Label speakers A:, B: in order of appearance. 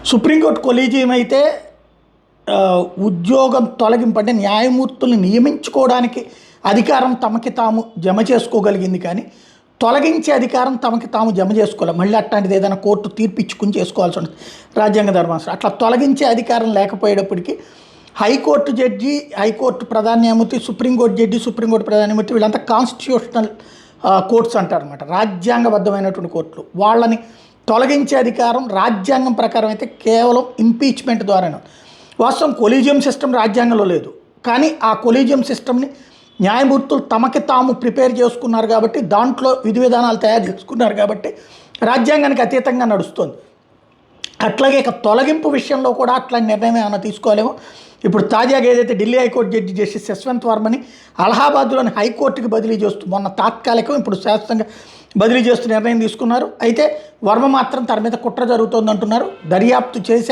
A: Supreme court collegium అయితే ఉద్యోగం తొలగింపు అంటే న్యాయమూర్తుల్ని నియమించుకోవడానికి అధికారం తమకి తాము జమ చేసుకోగలిగింది, కానీ తొలగించే అధికారం తమకి తాము జమ చేసుకోవాలి. మళ్ళీ అట్లాంటిది ఏదైనా కోర్టు తీర్పిచ్చుకుని చేసుకోవాల్సి ఉంటుంది రాజ్యాంగ ధర్మాసనం. అట్లా తొలగించే అధికారం లేకపోయేటప్పటికీ హైకోర్టు జడ్జి, హైకోర్టు ప్రధాన న్యాయమూర్తి, సుప్రీంకోర్టు జడ్జి, సుప్రీంకోర్టు ప్రధాన న్యాయమూర్తి వీళ్ళంతా కాన్స్టిట్యూషనల్ కోర్ట్స్ అంటారనమాట, రాజ్యాంగబద్ధమైనటువంటి కోర్టులు. వాళ్ళని తొలగించే అధికారం రాజ్యాంగం ప్రకారం అయితే కేవలం ఇంపీచ్మెంట్ ద్వారానే. వాస్తవం కొలీజియం సిస్టమ్ రాజ్యాంగంలో లేదు, కానీ ఆ కొలీజియం సిస్టమ్ని న్యాయమూర్తులు తమకి తాము ప్రిపేర్ చేసుకున్నారు కాబట్టి, దాంట్లో విధి విధానాలు తయారు చేసుకున్నారు కాబట్టి రాజ్యాంగానికి అతీతంగా నడుస్తుంది. అట్లాగే ఇక తొలగింపు విషయంలో కూడా అట్లాంటి నిర్ణయం ఏమైనా తీసుకోలేమో. ఇప్పుడు తాజాగా ఏదైతే Delhi high court judge justice Yashwant వర్మని అలహాబాద్లోని హైకోర్టుకి బదిలీ చేస్తూ మొన్న తాత్కాలికం, ఇప్పుడు శాశ్వతంగా బదిలీ చేస్తూ నిర్ణయం తీసుకున్నారు. అయితే వర్మ మాత్రం తన మీద కుట్ర జరుగుతోందంటున్నారు. దర్యాప్తు చేసి